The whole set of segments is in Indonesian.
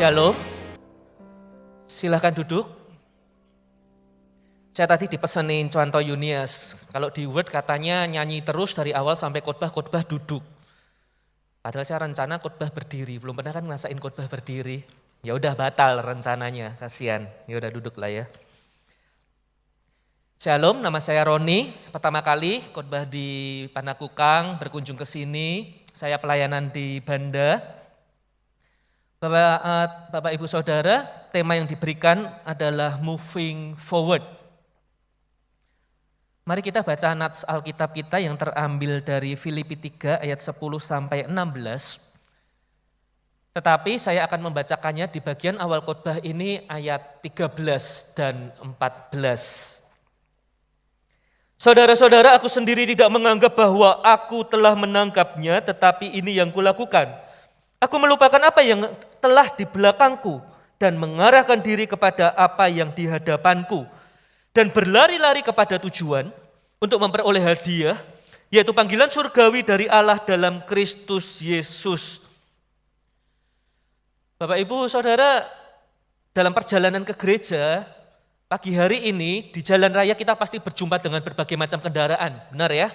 Shalom, silahkan duduk. Saya tadi dipesenin Contoh Yunias, kalau di Word katanya nyanyi terus dari awal sampai khotbah duduk. Padahal saya rencana khotbah berdiri, belum pernah kan ngerasain khotbah berdiri. Ya udah batal rencananya, kasihan. Ya udah duduk lah ya. Shalom, nama saya Roni. Pertama kali khotbah di Panakukang, berkunjung ke sini. Saya pelayanan di Banda. Bapak Ibu Saudara, tema yang diberikan adalah moving forward. Mari kita baca nats Alkitab kita yang terambil dari Filipi 3 ayat 10 sampai 16. Tetapi saya akan membacakannya di bagian awal khotbah ini ayat 13 dan 14. Saudara-saudara, aku sendiri tidak menganggap bahwa aku telah menangkapnya, tetapi ini yang kulakukan. Aku melupakan apa yang telah di belakangku dan mengarahkan diri kepada apa yang di hadapanku. Dan berlari-lari kepada tujuan untuk memperoleh hadiah, yaitu panggilan surgawi dari Allah dalam Kristus Yesus. Bapak Ibu Saudara, dalam perjalanan ke gereja, pagi hari ini di jalan raya kita pasti berjumpa dengan berbagai macam kendaraan, benar ya?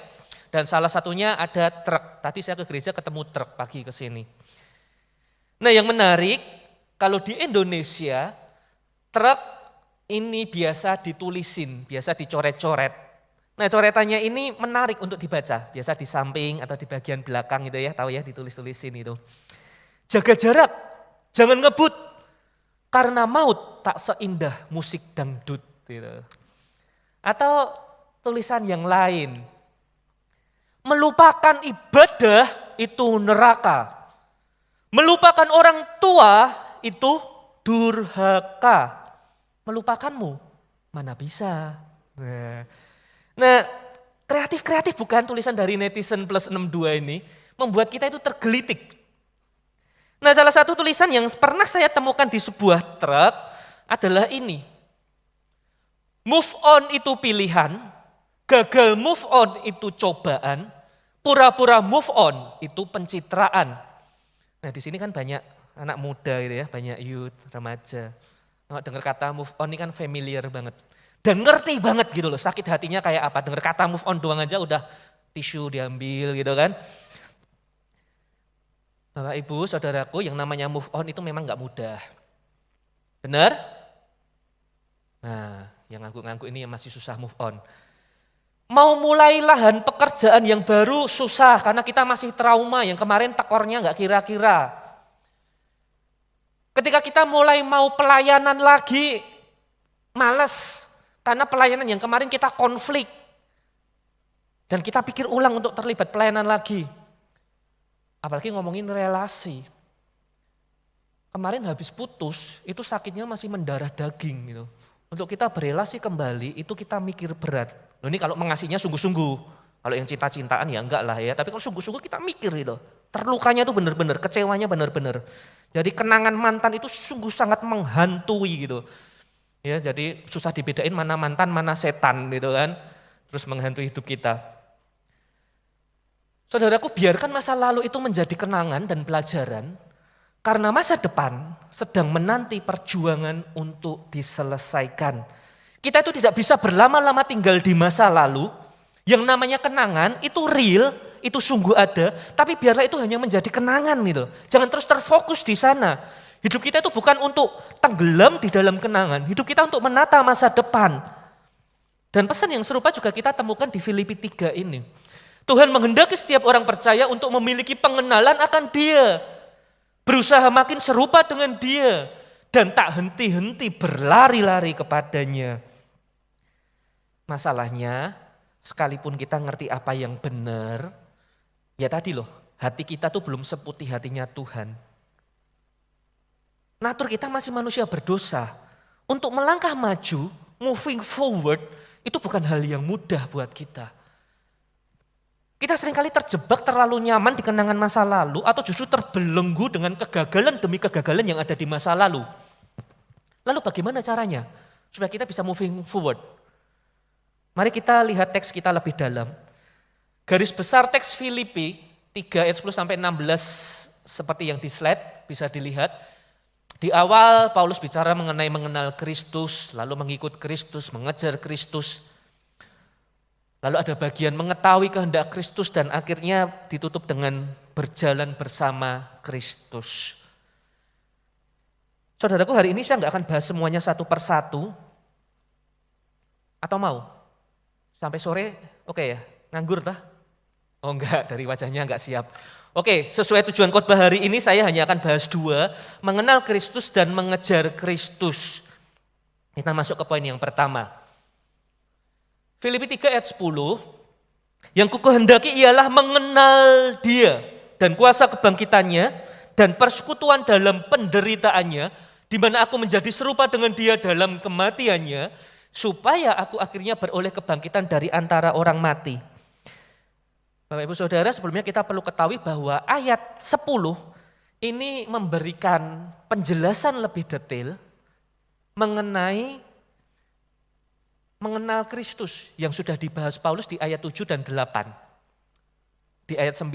Dan salah satunya ada truk. Tadi saya ke gereja ketemu truk pagi ke sini. Nah yang menarik, kalau di Indonesia, truk ini biasa ditulisin, biasa dicoret-coret. Nah coretannya ini menarik untuk dibaca, biasa di samping atau di bagian belakang gitu ya, tahu ya ditulis-tulisin itu. Jaga jarak, jangan ngebut, karena maut tak seindah musik dangdut. Gitu. Atau tulisan yang lain, melupakan ibadah itu neraka. Melupakan orang tua itu durhaka. Melupakanmu mana bisa. Nah, kreatif bukan tulisan dari netizen plus 62 ini. Membuat kita itu tergelitik. Nah salah satu tulisan yang pernah saya temukan di sebuah truk adalah ini. Move on itu pilihan, gagal move on itu cobaan, pura-pura move on itu pencitraan. Nah di sini kan banyak anak muda gitu ya, banyak youth, remaja. Kalau dengar kata move on ini kan familiar banget. Dan ngerti banget gitu loh, sakit hatinya kayak apa. Dengar kata move on doang aja udah tisu diambil gitu kan. Bapak Ibu, saudaraku, yang namanya move on itu memang gak mudah. Benar? Nah yang ngangguk-ngangguk ini yang masih susah move on. Mau mulai lahan pekerjaan yang baru susah karena kita masih trauma yang kemarin tekornya nggak kira-kira. Ketika kita mulai mau pelayanan lagi, males karena pelayanan yang kemarin kita konflik. Dan kita pikir ulang untuk terlibat pelayanan lagi. Apalagi ngomongin relasi. Kemarin habis putus, itu sakitnya masih mendarah daging gitu. Untuk kita berelasi kembali, itu kita mikir berat. Loh ini kalau mengasihinya sungguh-sungguh, kalau yang cinta-cintaan ya enggak lah ya, tapi kalau sungguh-sungguh kita mikir gitu. Terlukanya itu benar-benar, kecewanya benar-benar. Jadi kenangan mantan itu sungguh sangat menghantui gitu. Ya, jadi susah dibedain mana mantan, mana setan gitu kan. Terus menghantui hidup kita. Saudaraku, biarkan masa lalu itu menjadi kenangan dan pelajaran, karena masa depan sedang menanti perjuangan untuk diselesaikan. Kita itu tidak bisa berlama-lama tinggal di masa lalu, yang namanya kenangan itu real, itu sungguh ada, tapi biarlah itu hanya menjadi kenangan gitu. Jangan terus terfokus di sana. Hidup kita itu bukan untuk tenggelam di dalam kenangan, hidup kita untuk menata masa depan. Dan pesan yang serupa juga kita temukan di Filipi 3 ini. Tuhan menghendaki setiap orang percaya untuk memiliki pengenalan akan Dia. Berusaha makin serupa dengan Dia. Dan tak henti-henti berlari-lari kepadanya. Masalahnya, sekalipun kita ngerti apa yang benar, ya tadi loh, hati kita tuh belum seputih hatinya Tuhan. Natur kita masih manusia berdosa. Untuk melangkah maju, moving forward, itu bukan hal yang mudah buat kita. Kita seringkali terjebak terlalu nyaman di kenangan masa lalu atau justru terbelenggu dengan kegagalan demi kegagalan yang ada di masa lalu. Lalu bagaimana caranya supaya kita bisa moving forward? Mari kita lihat teks kita lebih dalam. Garis besar teks Filipi 3 ayat 10 sampai 16 seperti yang di slide bisa dilihat. Di awal Paulus bicara mengenai mengenal Kristus, lalu mengikut Kristus, mengejar Kristus. Lalu ada bagian mengetahui kehendak Kristus dan akhirnya ditutup dengan berjalan bersama Kristus. Saudaraku, hari ini saya nggak akan bahas semuanya satu persatu. Atau mau? Sampai sore, oke ya? Nganggur dah? Oh enggak, dari wajahnya enggak siap. Oke, sesuai tujuan khotbah hari ini saya hanya akan bahas 2, mengenal Kristus dan mengejar Kristus. Kita masuk ke poin yang pertama. Filipi 3 ayat 10, yang kukehendaki ialah mengenal Dia dan kuasa kebangkitannya dan persekutuan dalam penderitaannya, di mana aku menjadi serupa dengan Dia dalam kematiannya, supaya aku akhirnya beroleh kebangkitan dari antara orang mati. Bapak Ibu Saudara, sebelumnya kita perlu ketahui bahwa ayat 10 ini memberikan penjelasan lebih detail mengenai mengenal Kristus yang sudah dibahas Paulus di ayat 7 dan 8. Di ayat 9,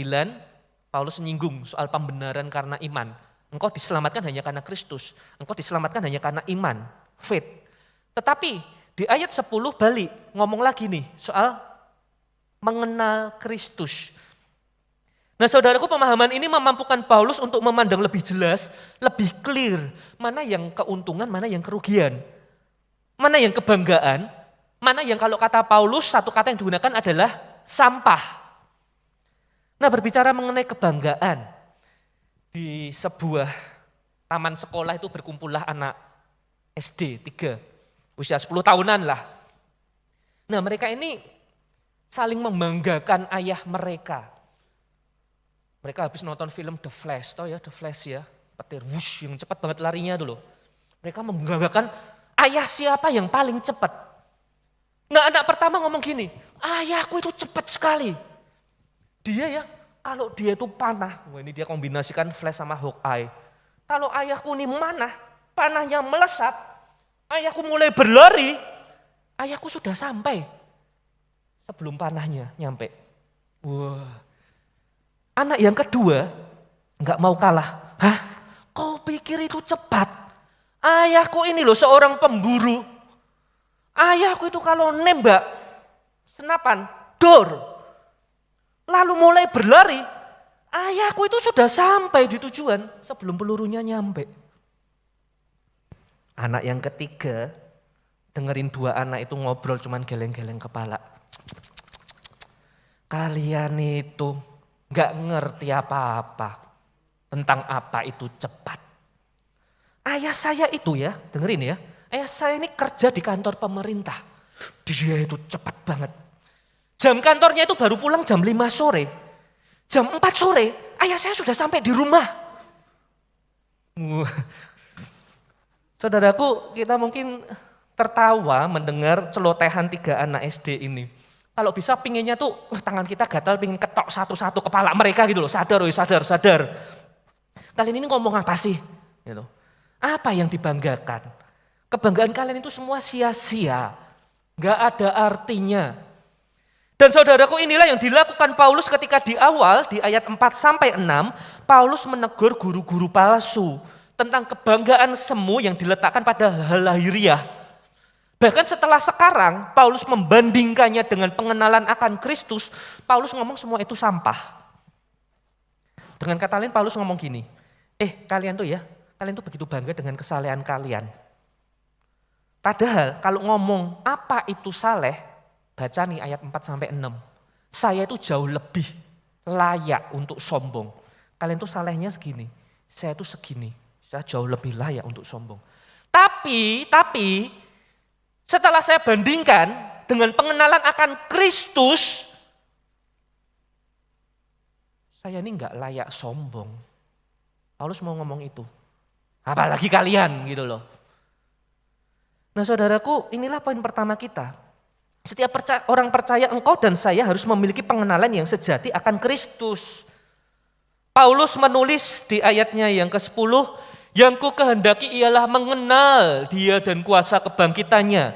Paulus menyinggung soal pembenaran karena iman. Engkau diselamatkan hanya karena Kristus, engkau diselamatkan hanya karena iman, faith. Tetapi di ayat 10 balik, ngomong lagi nih soal mengenal Kristus. Nah saudaraku, pemahaman ini memampukan Paulus untuk memandang lebih jelas, lebih clear, mana yang keuntungan, mana yang kerugian. Mana yang kebanggaan, mana yang kalau kata Paulus, satu kata yang digunakan adalah sampah. Nah berbicara mengenai kebanggaan, di sebuah taman sekolah itu berkumpullah anak SD 3, usia 10 tahunan lah. Nah mereka ini saling membanggakan ayah mereka. Mereka habis nonton film The Flash, tau ya The Flash ya, petir wush yang cepat banget larinya dulu. Mereka membanggakan ayah siapa yang paling cepat. Nah anak pertama ngomong gini, ayahku itu cepat sekali. Dia ya, kalau dia itu panah, wah ini dia kombinasikan Flash sama Hawkeye. Kalau ayahku ini panahnya melesat, ayahku mulai berlari, ayahku sudah sampai sebelum panahnya nyampe. Wah. Anak yang kedua nggak mau kalah. Hah? Kau pikir itu cepat? Ayahku ini loh seorang pemburu. Ayahku itu kalau nembak senapan, dor. Lalu mulai berlari. Ayahku itu sudah sampai di tujuan sebelum pelurunya nyampe. Anak yang ketiga dengerin 2 anak itu ngobrol cuman geleng-geleng kepala. Kalian itu gak ngerti apa-apa tentang apa itu cepat. Ayah saya itu ya, dengerin ya. Ayah saya ini kerja di kantor pemerintah. Dia itu cepat banget. Jam kantornya itu baru pulang jam 5 sore. Jam 4 sore, ayah saya sudah sampai di rumah. Saudaraku, kita mungkin tertawa mendengar celotehan 3 anak SD ini. Kalau bisa pinginnya tuh, tangan kita gatal pingin ketok satu-satu kepala mereka gitu loh. Sadar. Kalian ini ngomong apa sih? Gitu. Apa yang dibanggakan? Kebanggaan kalian itu semua sia-sia. Gak ada artinya. Dan saudaraku, inilah yang dilakukan Paulus ketika di awal, di ayat 4-6, Paulus menegur guru-guru palsu tentang kebanggaan semu yang diletakkan pada hal lahiriah. Bahkan setelah sekarang, Paulus membandingkannya dengan pengenalan akan Kristus, Paulus ngomong semua itu sampah. Dengan kata lain, Paulus ngomong gini, kalian tuh begitu bangga dengan kesalehan kalian. Padahal kalau ngomong apa itu saleh, baca nih ayat 4-6. Saya itu jauh lebih layak untuk sombong. Kalian tuh salehnya segini, saya tuh segini. Saya jauh lebih layak untuk sombong. Tapi setelah saya bandingkan dengan pengenalan akan Kristus, saya ini enggak layak sombong. Paulus mau ngomong itu. Apalagi kalian gitu loh. Nah saudaraku, inilah poin pertama kita. Setiap orang percaya engkau dan saya harus memiliki pengenalan yang sejati akan Kristus. Paulus menulis di ayatnya yang ke-10, yang ku kehendaki ialah mengenal Dia dan kuasa kebangkitannya.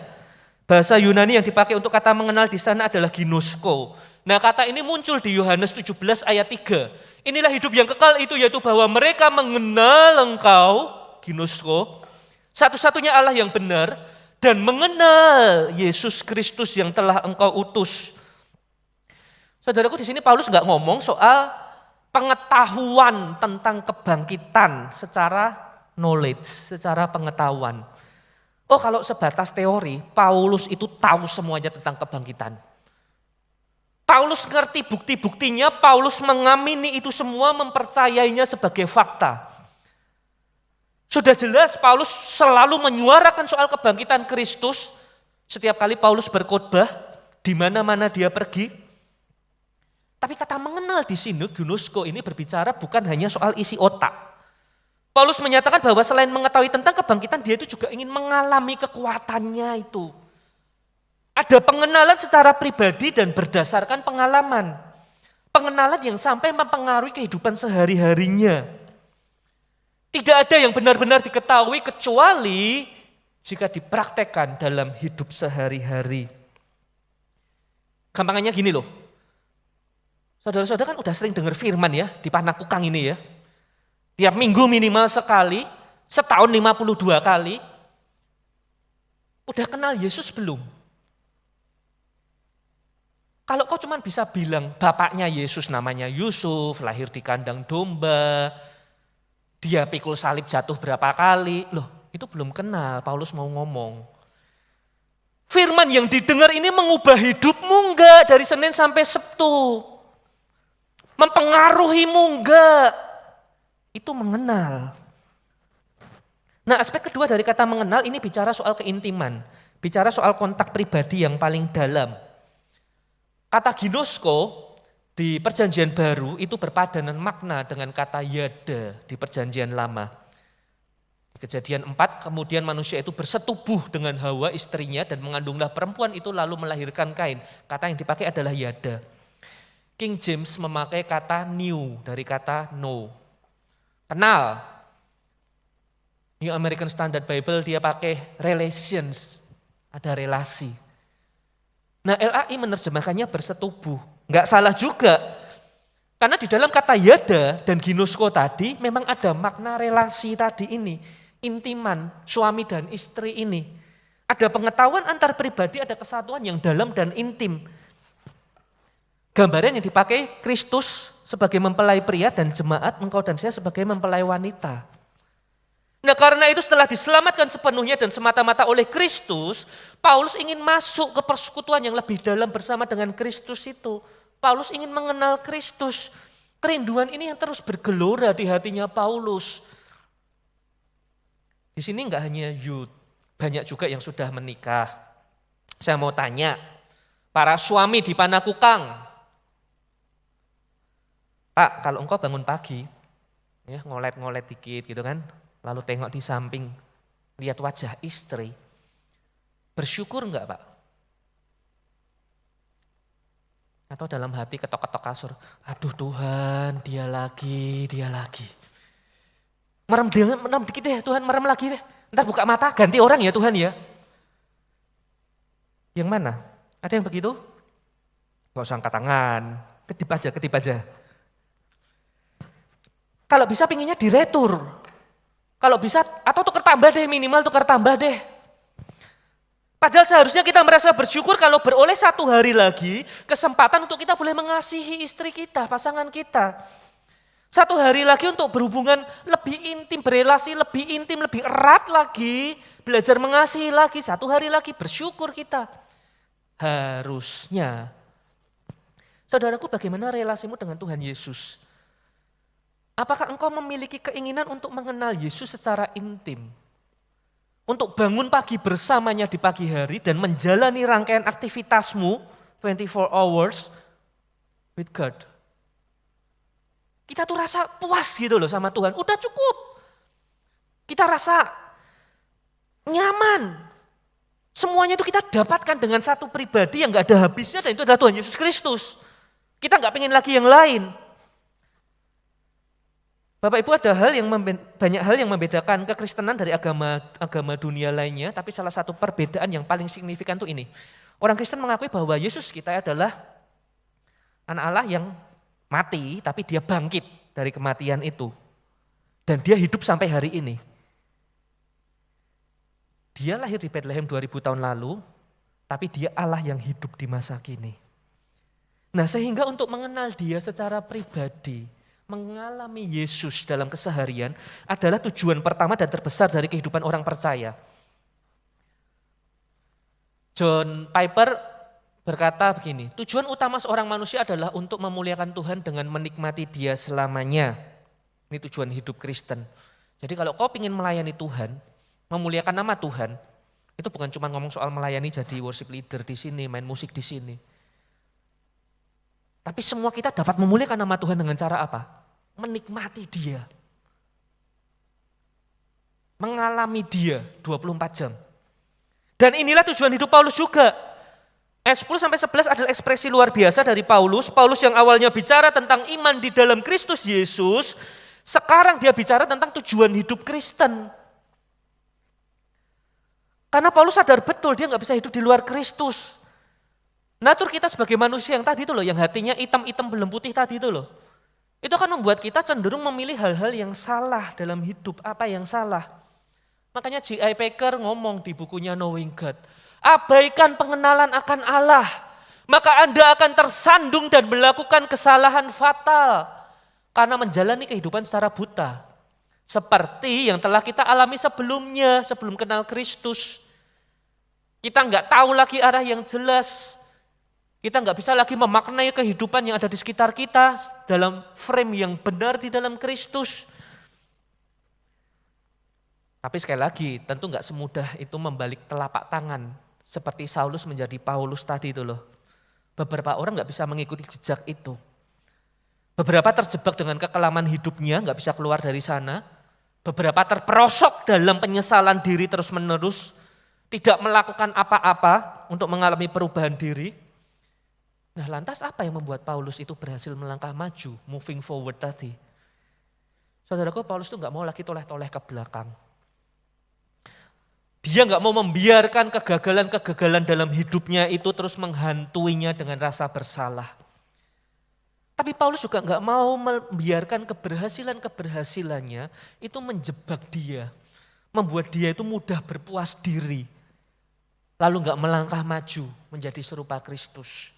Bahasa Yunani yang dipakai untuk kata mengenal di sana adalah ginosko. Nah kata ini muncul di Yohanes 17 ayat 3. Inilah hidup yang kekal itu, yaitu bahwa mereka mengenal engkau, ginosko, satu-satunya Allah yang benar, dan mengenal Yesus Kristus yang telah engkau utus. Saudaraku, di sini Paulus nggak ngomong soal pengetahuan tentang kebangkitan secara knowledge, secara pengetahuan. Oh, kalau sebatas teori, Paulus itu tahu semuanya tentang kebangkitan. Paulus ngerti bukti-buktinya, Paulus mengamini itu semua, mempercayainya sebagai fakta. Sudah jelas Paulus selalu menyuarakan soal kebangkitan Kristus. Setiap kali Paulus berkhotbah, di mana-mana dia pergi. Tapi kata mengenal di sini, gnosko ini berbicara bukan hanya soal isi otak. Paulus menyatakan bahwa selain mengetahui tentang kebangkitan, dia itu juga ingin mengalami kekuatannya itu. Ada pengenalan secara pribadi dan berdasarkan pengalaman. Pengenalan yang sampai mempengaruhi kehidupan sehari-harinya. Tidak ada yang benar-benar diketahui kecuali jika dipraktekkan dalam hidup sehari-hari. Gampangannya gini loh. Saudara-saudara kan udah sering dengar firman ya di Panakukang ini ya. Tiap minggu minimal sekali, setahun 52 kali. Udah kenal Yesus belum? Kalau kau cuma bisa bilang bapaknya Yesus namanya Yusuf, lahir di kandang domba, dia pikul salib jatuh berapa kali, loh itu belum kenal, Paulus mau ngomong. Firman yang didengar ini mengubah hidupmu enggak dari Senin sampai Sabtu? Mempengaruhimu enggak? Itu mengenal. Nah, aspek kedua dari kata mengenal ini bicara soal keintiman, bicara soal kontak pribadi yang paling dalam. Kata ginosko di perjanjian baru itu berpadanan makna dengan kata yada di perjanjian lama. Di Kejadian 4 kemudian manusia itu bersetubuh dengan Hawa istrinya dan mengandunglah perempuan itu lalu melahirkan Kain. Kata yang dipakai adalah yada. King James memakai kata knew dari kata know. Kenal. New American Standard Bible dia pakai relations, ada relasi. Nah, LAI menerjemahkannya bersetubuh. Enggak salah juga. Karena di dalam kata yada dan ginosko tadi memang ada makna relasi tadi ini. Intiman, suami dan istri ini. Ada pengetahuan antar pribadi, ada kesatuan yang dalam dan intim. Gambaran yang dipakai Kristus sebagai mempelai pria dan jemaat, engkau dan saya sebagai mempelai wanita. Nah, karena itu setelah diselamatkan sepenuhnya dan semata-mata oleh Kristus, Paulus ingin masuk ke persekutuan yang lebih dalam bersama dengan Kristus itu. Paulus ingin mengenal Kristus. Kerinduan ini yang terus bergelora di hatinya Paulus. Di sini enggak hanya youth, banyak juga yang sudah menikah. Saya mau tanya, para suami di Panakukang. Pak, kalau engkau bangun pagi, ya ngolet-ngolet dikit gitu kan, lalu tengok di samping, lihat wajah istri, bersyukur enggak Pak? Atau dalam hati ketok-ketok kasur, aduh Tuhan dia lagi. Merem dikit deh Tuhan, merem lagi deh. Ntar buka mata, ganti orang ya Tuhan ya. Yang mana? Ada yang begitu? Gak usah angkat tangan, kedip aja. Kalau bisa pinginnya diretur. Kalau bisa, atau tukar tambah deh, minimal tukar tambah deh. Padahal seharusnya kita merasa bersyukur kalau beroleh satu hari lagi kesempatan untuk kita boleh mengasihi istri kita, pasangan kita. Satu hari lagi untuk berhubungan lebih intim, berelasi lebih intim, lebih erat lagi, belajar mengasihi lagi, satu hari lagi bersyukur kita. Harusnya. Saudaraku, bagaimana relasimu dengan Tuhan Yesus? Apakah engkau memiliki keinginan untuk mengenal Yesus secara intim? Untuk bangun pagi bersamanya di pagi hari dan menjalani rangkaian aktivitasmu 24 hours with God. Kita tuh rasa puas gitu loh sama Tuhan, udah cukup. Kita rasa nyaman. Semuanya itu kita dapatkan dengan satu pribadi yang gak ada habisnya dan itu adalah Tuhan Yesus Kristus. Kita gak pengen lagi yang lain. Bapak Ibu, ada banyak hal yang membedakan kekristenan dari agama dunia lainnya, tapi salah satu perbedaan yang paling signifikan itu ini. Orang Kristen mengakui bahwa Yesus kita adalah anak Allah yang mati, tapi dia bangkit dari kematian itu. Dan dia hidup sampai hari ini. Dia lahir di Bethlehem 2000 tahun lalu, tapi dia Allah yang hidup di masa kini. Nah, sehingga untuk mengenal dia secara pribadi, mengalami Yesus dalam keseharian adalah tujuan pertama dan terbesar dari kehidupan orang percaya. John Piper berkata begini, tujuan utama seorang manusia adalah untuk memuliakan Tuhan dengan menikmati Dia selamanya. Ini tujuan hidup Kristen. Jadi kalau kau ingin melayani Tuhan, memuliakan nama Tuhan, itu bukan cuma ngomong soal melayani jadi worship leader di sini, main musik di sini. Tapi semua kita dapat memuliakan nama Tuhan dengan cara apa? Menikmati Dia. Mengalami Dia 24 jam. Dan inilah tujuan hidup Paulus juga. Ayat 10-11 adalah ekspresi luar biasa dari Paulus. Paulus yang awalnya bicara tentang iman di dalam Kristus Yesus, sekarang dia bicara tentang tujuan hidup Kristen. Karena Paulus sadar betul dia nggak bisa hidup di luar Kristus. Natur kita sebagai manusia yang tadi itu loh, yang hatinya hitam-hitam belum putih tadi itu loh. Itu akan membuat kita cenderung memilih hal-hal yang salah dalam hidup. Apa yang salah? Makanya J.I. Packer ngomong di bukunya Knowing God. Abaikan pengenalan akan Allah. Maka Anda akan tersandung dan melakukan kesalahan fatal. Karena menjalani kehidupan secara buta. Seperti yang telah kita alami sebelumnya, sebelum kenal Kristus. Kita nggak tahu lagi arah yang jelas. Kita nggak bisa lagi memaknai kehidupan yang ada di sekitar kita dalam frame yang benar di dalam Kristus. Tapi sekali lagi, tentu nggak semudah itu membalik telapak tangan seperti Saulus menjadi Paulus tadi itu loh. Beberapa orang nggak bisa mengikuti jejak itu. Beberapa terjebak dengan kekelaman hidupnya, nggak bisa keluar dari sana. Beberapa terperosok dalam penyesalan diri terus-menerus, tidak melakukan apa-apa untuk mengalami perubahan diri. Nah, lantas apa yang membuat Paulus itu berhasil melangkah maju, moving forward tadi? Saudaraku, Paulus itu nggak mau lagi toleh-toleh ke belakang. Dia nggak mau membiarkan kegagalan-kegagalan dalam hidupnya itu terus menghantuinya dengan rasa bersalah. Tapi Paulus juga nggak mau membiarkan keberhasilan-keberhasilannya itu menjebak dia, membuat dia itu mudah berpuas diri, lalu nggak melangkah maju menjadi serupa Kristus.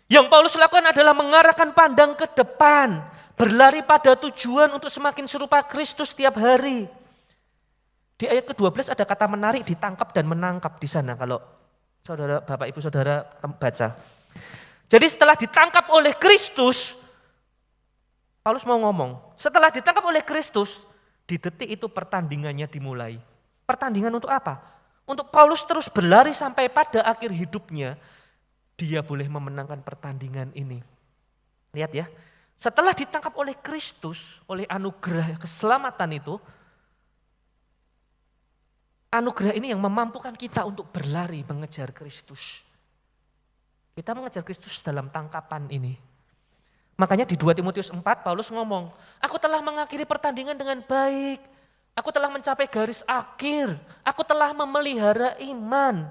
Yang Paulus lakukan adalah mengarahkan pandang ke depan, berlari pada tujuan untuk semakin serupa Kristus setiap hari. Di ayat ke-12 ada kata menarik, ditangkap dan menangkap di sana kalau saudara, Bapak Ibu Saudara baca. Jadi setelah ditangkap oleh Kristus, Paulus mau ngomong, setelah ditangkap oleh Kristus, di detik itu pertandingannya dimulai. Pertandingan untuk apa? Untuk Paulus terus berlari sampai pada akhir hidupnya, dia boleh memenangkan pertandingan ini. Lihat ya, setelah ditangkap oleh Kristus, oleh anugerah keselamatan itu, anugerah ini yang memampukan kita untuk berlari mengejar Kristus. Kita mengejar Kristus dalam tangkapan ini. Makanya di 2 Timotius 4 Paulus ngomong, aku telah mengakhiri pertandingan dengan baik. Aku telah mencapai garis akhir. Aku telah memelihara iman.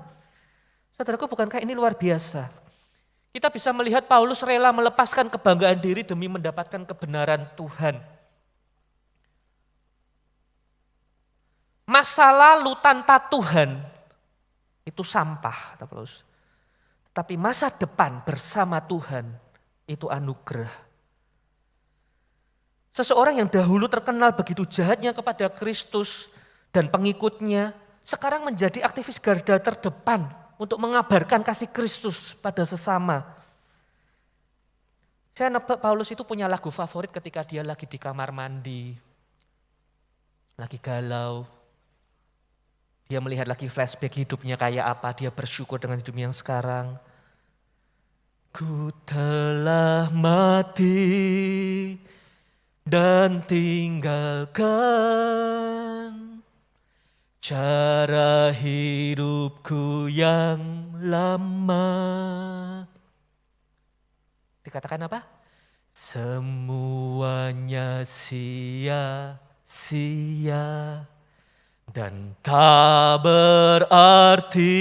Saudaraku, bukankah ini luar biasa? Kita bisa melihat Paulus rela melepaskan kebanggaan diri demi mendapatkan kebenaran Tuhan. Masa lalu tanpa Tuhan itu sampah, kata Paulus. Tapi masa depan bersama Tuhan itu anugerah. Seseorang yang dahulu terkenal begitu jahatnya kepada Kristus dan pengikutnya, sekarang menjadi aktivis garda terdepan untuk mengabarkan kasih Kristus pada sesama. Saya nebak Paulus itu punya lagu favorit ketika dia lagi di kamar mandi, lagi galau. Dia melihat lagi flashback hidupnya kayak apa, dia bersyukur dengan hidupnya yang sekarang. Ku telah mati dan tinggalkan cara hidupku yang lama. Dikatakan apa? Semuanya sia-sia dan tak berarti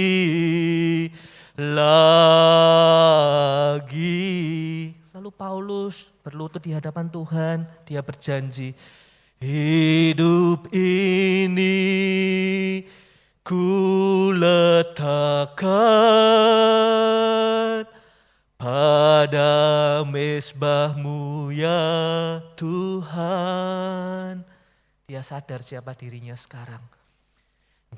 lagi. Lalu Paulus berlutut di hadapan Tuhan, dia berjanji, hidup ini ku letakkan pada mezbahmu ya Tuhan. Dia sadar siapa dirinya sekarang.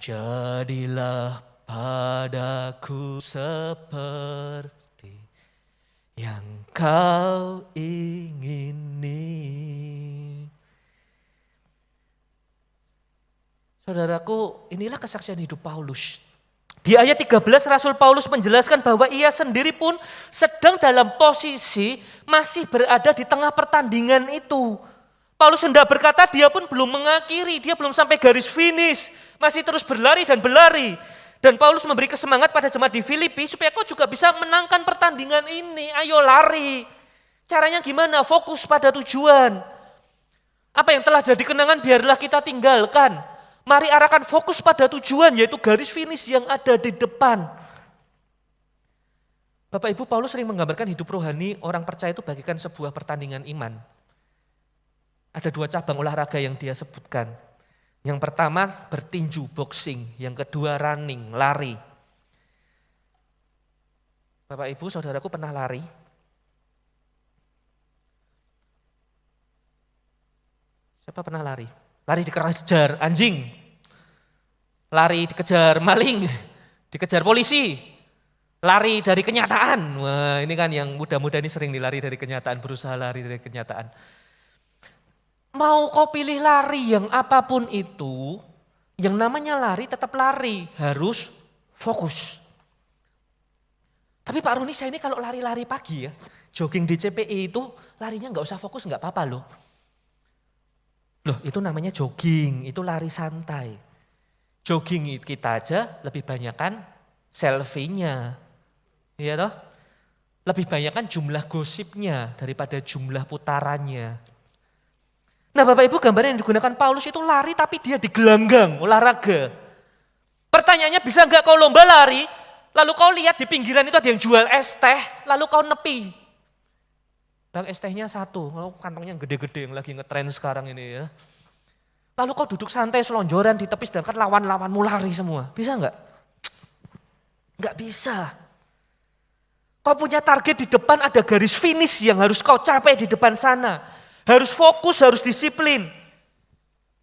Jadilah padaku seperti yang kau ingini. Saudaraku, inilah kesaksian hidup Paulus. Di ayat 13 Rasul Paulus menjelaskan bahwa ia sendiri pun sedang dalam posisi masih berada di tengah pertandingan itu. Paulus hendak berkata dia pun belum mengakhiri, dia belum sampai garis finish, masih terus berlari dan berlari. Dan Paulus memberi kesemangat pada jemaat di Filipi supaya kau juga bisa menangkan pertandingan ini. Ayo lari. Caranya gimana? Fokus pada tujuan. Apa yang telah jadi kenangan biarlah kita tinggalkan. Mari arahkan fokus pada tujuan, yaitu garis finish yang ada di depan. Bapak Ibu, Paulus sering menggambarkan hidup rohani orang percaya itu bagikan sebuah pertandingan iman. Ada 2 cabang olahraga yang dia sebutkan. Yang pertama bertinju, boxing. Yang kedua running, lari. Bapak Ibu, saudaraku pernah lari? Siapa pernah lari? Lari dikejar anjing. Lari dikejar maling. Dikejar polisi. Lari dari kenyataan. Wah, ini kan yang muda-muda ini sering dilari dari kenyataan, berusaha lari dari kenyataan. Mau kau pilih lari yang apapun itu, yang namanya lari tetap lari, harus fokus. Tapi Pak Runi, saya ini kalau lari-lari pagi ya, jogging di CPI itu larinya nggak usah fokus, nggak apa-apa loh. Loh, itu namanya jogging, itu lari santai. Jogging kita aja lebih banyak kan selfie-nya. Iya toh? Lebih banyak kan jumlah gosipnya daripada jumlah putarannya. Nah Bapak Ibu, gambaran yang digunakan Paulus itu lari tapi dia di gelanggang olahraga. Pertanyaannya, bisa nggak kau lomba lari, lalu kau lihat di pinggiran itu ada yang jual es teh, lalu kau nepi. Bang, es tehnya 1, lalu kantongnya gede-gede yang lagi ngetren sekarang ini ya. Lalu kau duduk santai selonjoran di tepi sedangkan lawan-lawanmu lari semua. Bisa nggak? Nggak bisa. Kau punya target di depan, ada garis finish yang harus kau capai di depan sana. Harus fokus, harus disiplin.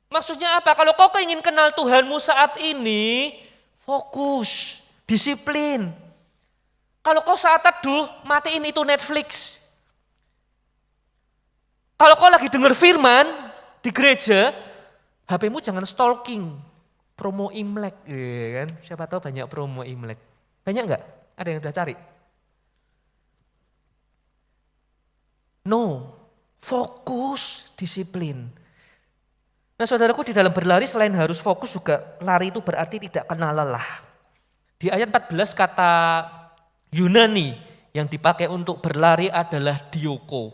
Maksudnya apa? Kalau kau ingin kenal Tuhanmu saat ini, fokus, disiplin. Kalau kau saat teduh, matiin itu Netflix. Kalau kau lagi dengar firman di gereja, HP-mu jangan stalking. Promo Imlek, ya kan? Siapa tahu banyak promo Imlek. Banyak enggak? Ada yang udah cari? No. Fokus, disiplin. Nah saudaraku, di dalam berlari selain harus fokus juga lari itu berarti tidak kenal lelah. Di ayat 14 kata Yunani yang dipakai untuk berlari adalah dioko.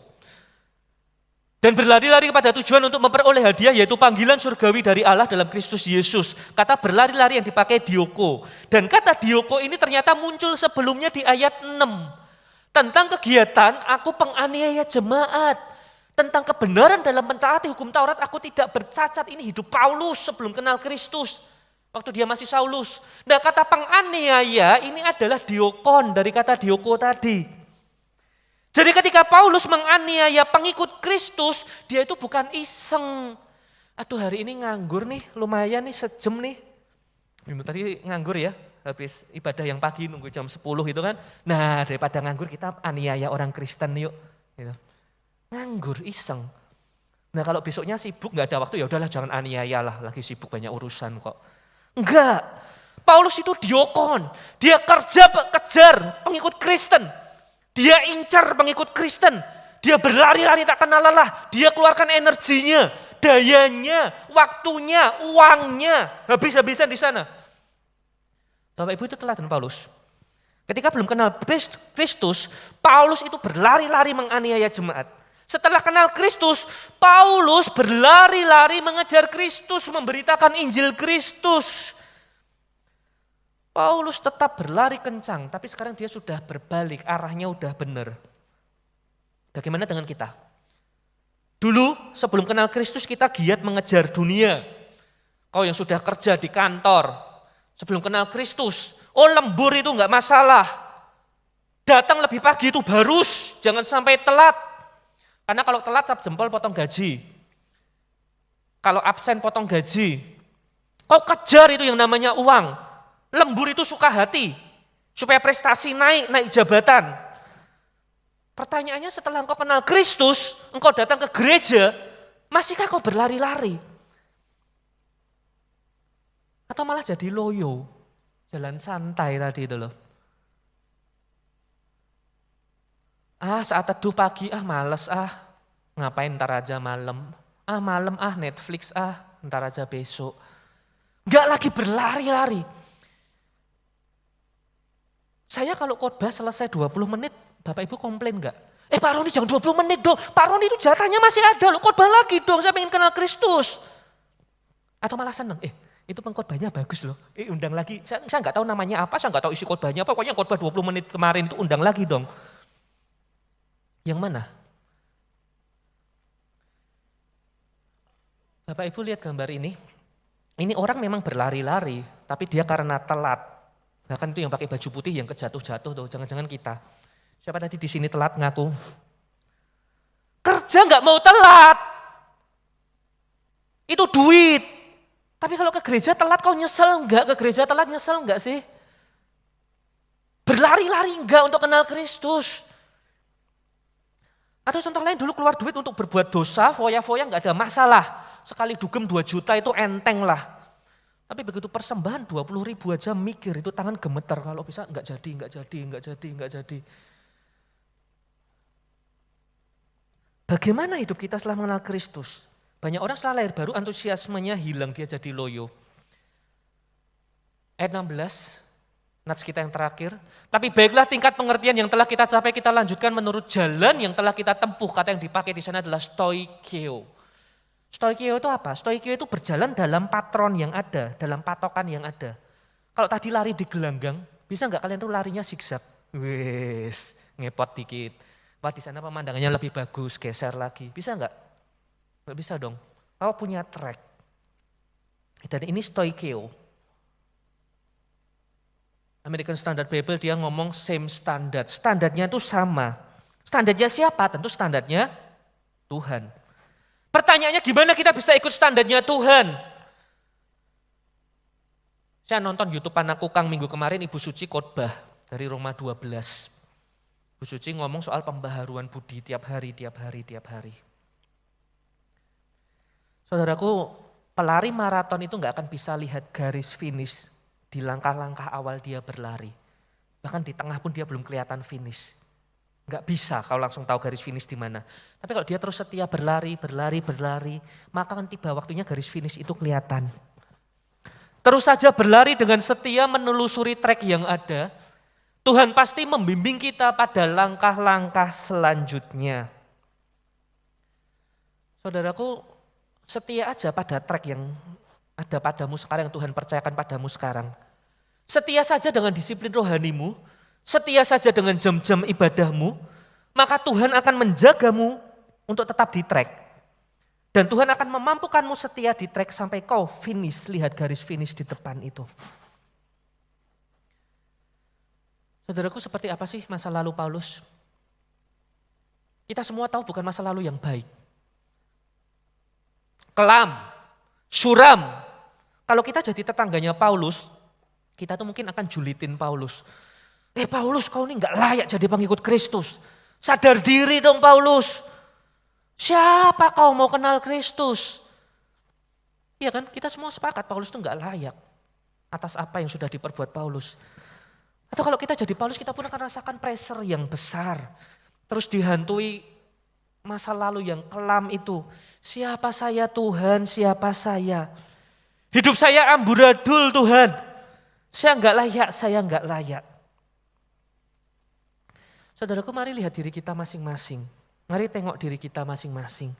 Dan berlari-lari kepada tujuan untuk memperoleh hadiah yaitu panggilan surgawi dari Allah dalam Kristus Yesus. Kata berlari-lari yang dipakai dioko. Dan kata dioko ini ternyata muncul sebelumnya di ayat 6. Tentang kegiatan aku penganiaya jemaat. Tentang kebenaran dalam mentaati hukum Taurat aku tidak bercacat. Ini hidup Paulus sebelum kenal Kristus. Waktu dia masih Saulus. Nah kata penganiaya ini adalah diokon dari kata dioko tadi. Jadi ketika Paulus menganiaya pengikut Kristus, dia itu bukan iseng. Aduh hari ini nganggur nih, lumayan nih sejam nih. Tadi nganggur ya, habis ibadah yang pagi nunggu jam 10 gitu kan. Nah daripada nganggur kita aniaya orang Kristen yuk. Gitu. Nganggur, iseng. Nah kalau besoknya sibuk gak ada waktu, ya udahlah jangan aniaya lah, lagi sibuk banyak urusan kok. Enggak, Paulus itu diokon, dia kejar pengikut Kristen. Dia incar pengikut Kristen, dia berlari-lari tak kenal lelah, dia keluarkan energinya, dayanya, waktunya, uangnya, habis-habisan di sana. Bapak Ibu, itu teladan Paulus. Ketika belum kenal Kristus, Paulus itu berlari-lari menganiaya jemaat. Setelah kenal Kristus, Paulus berlari-lari mengejar Kristus, memberitakan Injil Kristus. Paulus tetap berlari kencang, tapi sekarang dia sudah berbalik, arahnya udah benar. Bagaimana dengan kita? Dulu sebelum kenal Kristus kita giat mengejar dunia. Kau yang sudah kerja di kantor, Sebelum kenal Kristus. Oh, lembur itu enggak masalah. Datang lebih pagi itu barus, jangan sampai telat. Karena kalau telat cap jempol potong gaji. Kalau absen potong gaji. Kau kejar itu yang namanya uang. Lembur itu suka hati. Supaya prestasi naik jabatan. Pertanyaannya setelah engkau kenal Kristus, engkau datang ke gereja, masihkah kau berlari-lari? Atau malah jadi loyo, jalan santai tadi itu loh. Saat teduh pagi, males ngapain ntar aja malam. Malam Netflix ntar aja besok. Enggak lagi berlari-lari. Saya kalau khotbah selesai 20 menit, Bapak Ibu komplain enggak? Pak Roni jangan 20 menit dong, Pak Roni itu jatahnya masih ada loh, khotbah lagi dong, saya pengen kenal Kristus. Atau malah seneng, itu pengkhotbahnya bagus loh, undang lagi. Saya enggak tahu namanya apa, saya enggak tahu isi khotbahnya apa, pokoknya khotbah 20 menit kemarin itu undang lagi dong. Yang mana? Bapak Ibu lihat gambar ini. Ini orang memang berlari-lari, tapi dia karena telat. Bahkan itu yang pakai baju putih yang kejatuh-jatuh tuh, jangan-jangan kita. Siapa tadi di sini telat ngaku? Kerja nggak mau telat. Itu duit. Tapi kalau ke gereja telat kau nyesel enggak? Ke gereja telat nyesel enggak sih? Berlari-lari enggak untuk kenal Kristus? Atau contoh lain dulu keluar duit untuk berbuat dosa, foya-foya enggak ada masalah. Sekali dugem 2 juta itu enteng lah. Tapi begitu persembahan 20.000 aja mikir, itu tangan gemeter. Kalau bisa enggak jadi. Bagaimana hidup kita setelah mengenal Kristus? Banyak orang setelah lahir baru antusiasmenya hilang, dia jadi loyo. Ayat 16. Nats kita yang terakhir, tapi baiklah tingkat pengertian yang telah kita capai, kita lanjutkan menurut jalan yang telah kita tempuh. Kata yang dipakai di sana adalah stoikeo. Stoikeo itu apa? Stoikeo itu berjalan dalam patron yang ada, dalam patokan yang ada. Kalau tadi lari di gelanggang, bisa nggak kalian tuh larinya zigzag? Wes, ngepot dikit. Wah di sana pemandangannya lebih bagus, geser lagi. Bisa nggak? Nggak bisa dong. Kau punya track. Dan ini stoikeo. American Standard Bible dia ngomong same standard. Standarnya itu sama. Standarnya siapa? Tentu standarnya Tuhan. Pertanyaannya gimana kita bisa ikut standarnya Tuhan? Saya nonton YouTube anakku Kang minggu kemarin Ibu Suci khotbah dari Roma 12. Ibu Suci ngomong soal pembaharuan budi tiap hari. Saudaraku, pelari maraton itu nggak akan bisa lihat garis finish di langkah-langkah awal dia berlari. Bahkan di tengah pun dia belum kelihatan finish. Nggak bisa kalau langsung tahu garis finish di mana. Tapi kalau dia terus setia berlari, maka kan tiba waktunya garis finish itu kelihatan. Terus saja berlari dengan setia menelusuri trek yang ada, Tuhan pasti membimbing kita pada langkah-langkah selanjutnya. Saudaraku, setia aja pada trek yang ada padamu sekarang, yang Tuhan percayakan padamu sekarang. Setia saja dengan disiplin rohanimu, setia saja dengan jam-jam ibadahmu, maka Tuhan akan menjagamu untuk tetap di trek. Dan Tuhan akan memampukanmu setia di trek sampai kau finish, lihat garis finish di depan itu. Saudaraku, seperti apa sih masa lalu Paulus? Kita semua tahu bukan masa lalu yang baik. Kelam, suram. Kalau kita jadi tetangganya Paulus, kita tuh mungkin akan julitin Paulus. Paulus, kau ini gak layak jadi pengikut Kristus. Sadar diri dong Paulus. Siapa kau mau kenal Kristus? Iya kan, kita semua sepakat Paulus itu gak layak atas apa yang sudah diperbuat Paulus. Atau kalau kita jadi Paulus, kita pun akan rasakan pressure yang besar. Terus dihantui masa lalu yang kelam itu. Siapa saya Tuhan, siapa saya? Hidup saya amburadul Tuhan. Saya enggak layak. Saudaraku, mari lihat diri kita masing-masing. Mari tengok diri kita masing-masing.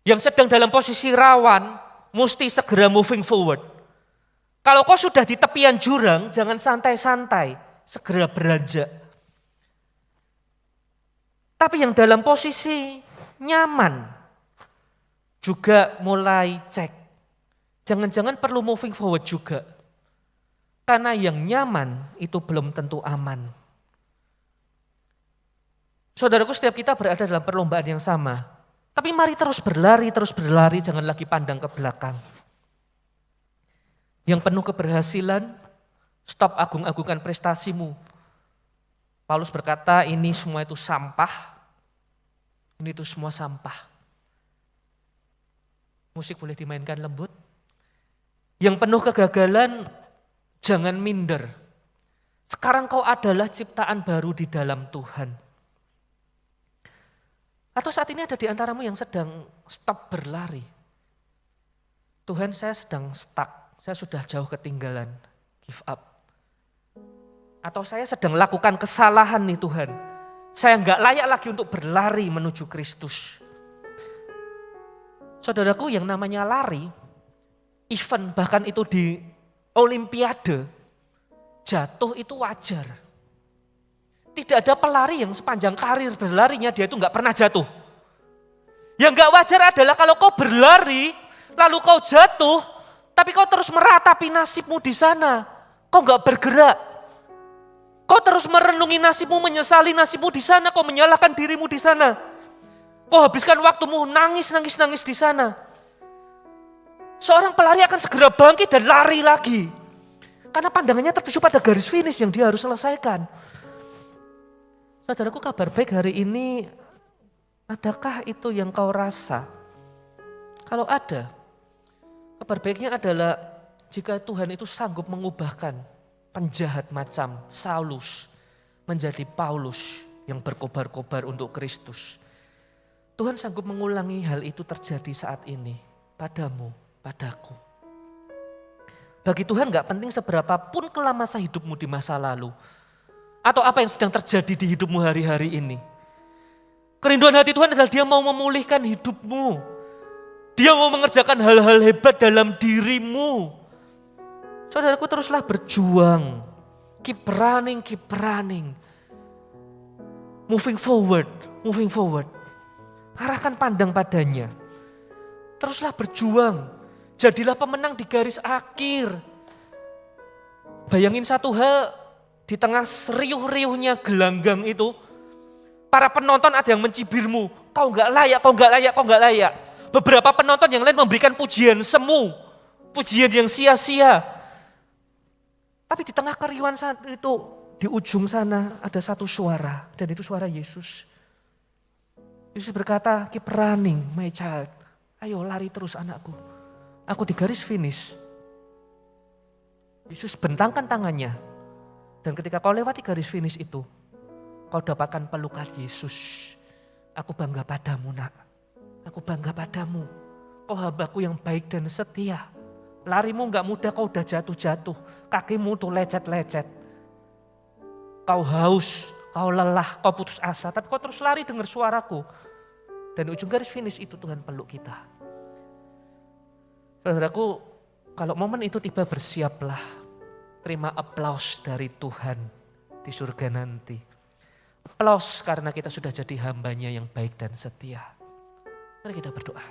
Yang sedang dalam posisi rawan, mesti segera moving forward. Kalau kau sudah di tepian jurang, jangan santai-santai, segera beranjak. Tapi yang dalam posisi nyaman, juga mulai cek. Jangan-jangan perlu moving forward juga. Karena yang nyaman itu belum tentu aman. Saudaraku, setiap kita berada dalam perlombaan yang sama. Tapi mari terus berlari, jangan lagi pandang ke belakang. Yang penuh keberhasilan, stop agung-agungkan prestasimu. Paulus berkata, ini semua itu sampah. Ini itu semua sampah. Musik boleh dimainkan lembut. Yang penuh kegagalan, jangan minder. Sekarang kau adalah ciptaan baru di dalam Tuhan. Atau saat ini ada di antaramu yang sedang stop berlari. Tuhan, saya sedang stuck, saya sudah jauh ketinggalan, give up. Atau saya sedang lakukan kesalahan nih Tuhan. Saya enggak layak lagi untuk berlari menuju Kristus. Saudaraku, yang namanya lari, event bahkan itu di Olimpiade, jatuh itu wajar. Tidak ada pelari yang sepanjang karir berlarinya dia itu enggak pernah jatuh. Yang enggak wajar adalah kalau kau berlari, lalu kau jatuh, tapi kau terus meratapi nasibmu di sana. Kau enggak bergerak. Kau terus merenungi nasibmu, menyesali nasibmu di sana, kau menyalahkan dirimu di sana. Kau habiskan waktumu nangis di sana. Seorang pelari akan segera bangkit dan lari lagi. Karena pandangannya tertuju pada garis finish yang dia harus selesaikan. Saudaraku, kabar baik hari ini, adakah itu yang kau rasa? Kalau ada, kabar baiknya adalah jika Tuhan itu sanggup mengubahkan penjahat macam Saulus menjadi Paulus yang berkobar-kobar untuk Kristus. Tuhan sanggup mengulangi hal itu terjadi saat ini padamu, padaku. Bagi Tuhan gak penting seberapapun kelam masa hidupmu di masa lalu. Atau apa yang sedang terjadi di hidupmu hari-hari ini. Kerinduan hati Tuhan adalah dia mau memulihkan hidupmu. Dia mau mengerjakan hal-hal hebat dalam dirimu. Saudaraku, teruslah berjuang. Keep running. Moving forward. Arahkan pandang padanya. Teruslah berjuang. Jadilah pemenang di garis akhir. Bayangin satu hal, di tengah seriuh-riuhnya gelanggang itu, para penonton ada yang mencibirmu. Kau gak layak. Beberapa penonton yang lain memberikan pujian semu. Pujian yang sia-sia. Tapi di tengah keriuhan saat itu, di ujung sana ada satu suara. Dan itu suara Yesus. Yesus berkata, keep running my child. Ayo lari terus anakku. Aku di garis finish. Yesus bentangkan tangannya. Dan ketika kau lewati garis finish itu, kau dapatkan pelukan Yesus. Aku bangga padamu nak. Aku bangga padamu. Kau hambaku yang baik dan setia. Larimu gak mudah, kau udah jatuh-jatuh. Kakimu tuh lecet-lecet. Kau haus, kau lelah, kau putus asa. Tapi kau terus lari dengar suaraku. Dan ujung garis finish itu Tuhan peluk kita. Saudaraku, kalau momen itu tiba bersiaplah. Terima aplaus dari Tuhan di surga nanti. Aplaus karena kita sudah jadi hambanya yang baik dan setia. Mari kita berdoa.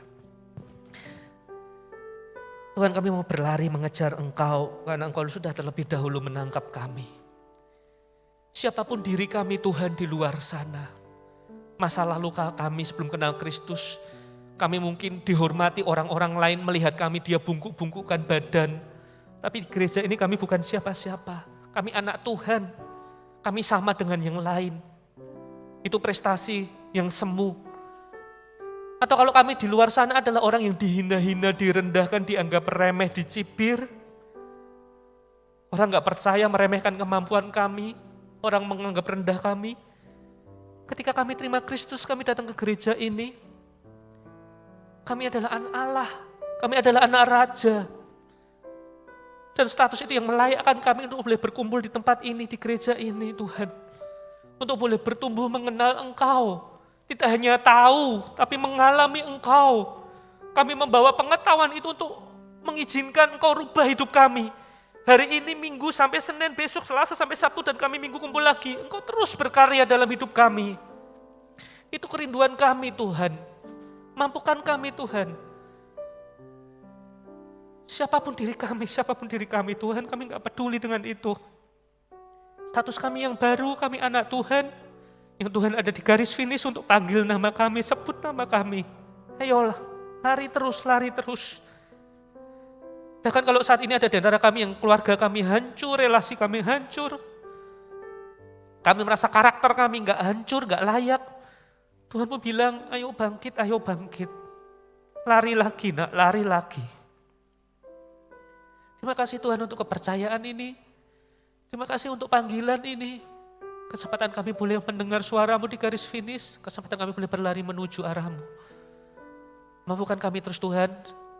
Tuhan, kami mau berlari mengejar Engkau karena Engkau sudah terlebih dahulu menangkap kami. Siapapun diri kami Tuhan di luar sana. Masa lalu kami sebelum kenal Kristus, kami mungkin dihormati orang-orang lain melihat kami dia bungkuk-bungkukkan badan. Tapi di gereja ini kami bukan siapa-siapa. Kami anak Tuhan. Kami sama dengan yang lain. Itu prestasi yang semu. Atau kalau kami di luar sana adalah orang yang dihina-hina, direndahkan, dianggap remeh, dicibir. Orang gak percaya meremehkan kemampuan kami. Orang menganggap rendah kami. Ketika kami terima Kristus, kami datang ke gereja ini. Kami adalah anak Allah. Kami adalah anak Raja. Dan status itu yang melayakkan kami untuk boleh berkumpul di tempat ini, di gereja ini Tuhan. Untuk boleh bertumbuh mengenal Engkau. Tidak hanya tahu, tapi mengalami Engkau. Kami membawa pengetahuan itu untuk mengizinkan Engkau rubah hidup kami. Hari ini Minggu sampai Senin, besok Selasa sampai Sabtu dan kami Minggu kumpul lagi. Engkau terus berkarya dalam hidup kami. Itu kerinduan kami Tuhan. Mampukan kami Tuhan. Siapapun diri kami Tuhan, kami gak peduli dengan itu. Status kami yang baru, kami anak Tuhan, yang Tuhan ada di garis finish untuk panggil nama kami, sebut nama kami. Ayolah, lari terus. Bahkan kalau saat ini ada di antara kami yang keluarga kami hancur, relasi kami hancur, kami merasa karakter kami gak hancur, gak layak. Tuhan pun bilang, ayo bangkit. Lari lagi nak, lari lagi. Terima kasih Tuhan untuk kepercayaan ini. Terima kasih untuk panggilan ini. Kesempatan kami boleh mendengar suaramu di garis finish. Kesempatan kami boleh berlari menuju arahmu. Mampukan kami terus Tuhan,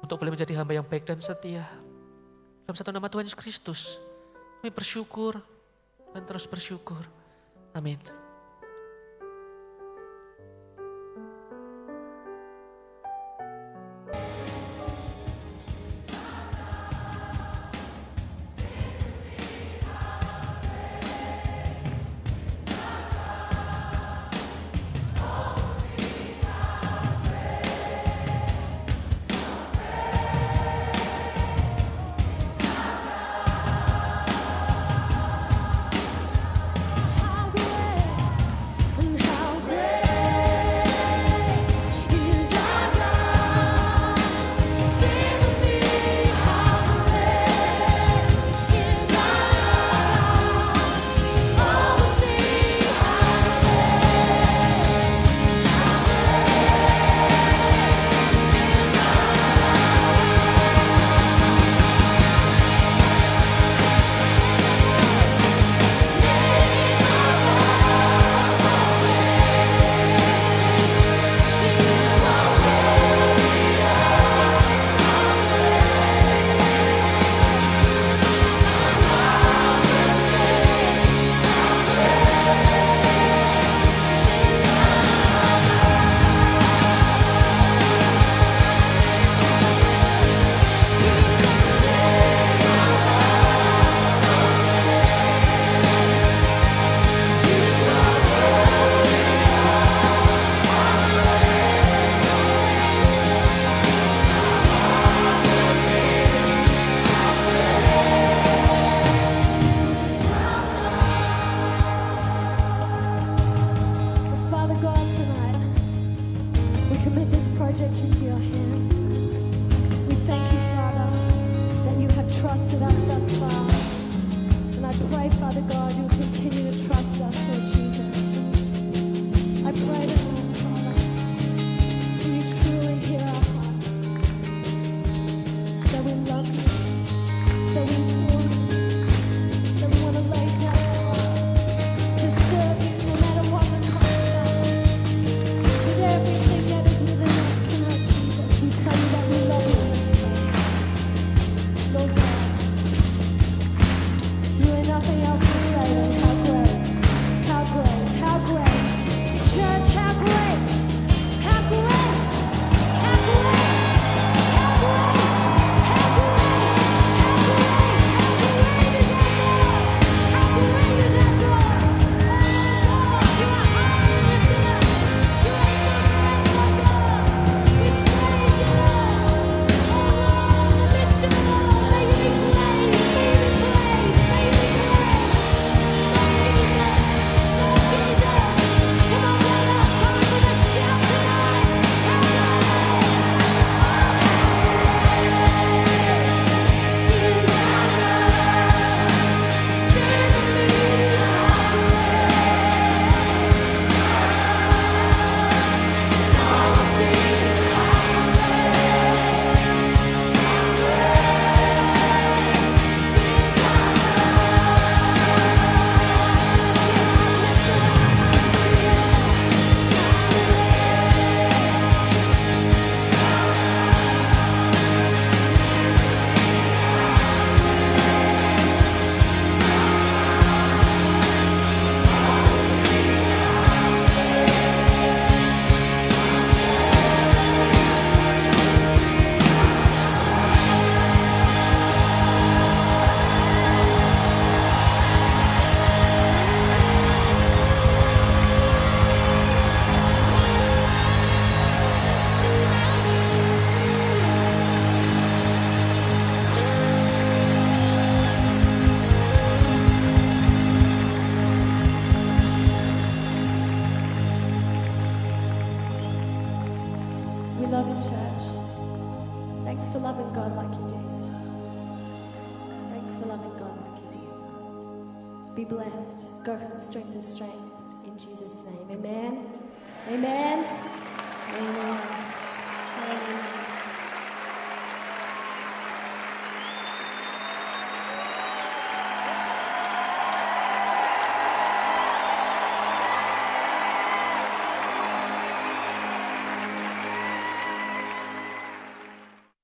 untuk boleh menjadi hamba yang baik dan setia. Dalam satu nama Tuhan Yesus Kristus, kami bersyukur dan terus bersyukur. Amin. How great love it, church. Thanks for loving God like you do. Thanks for loving God like you do. Be blessed. Go from strength to strength. In Jesus' name. Amen. Amen. Amen. Amen.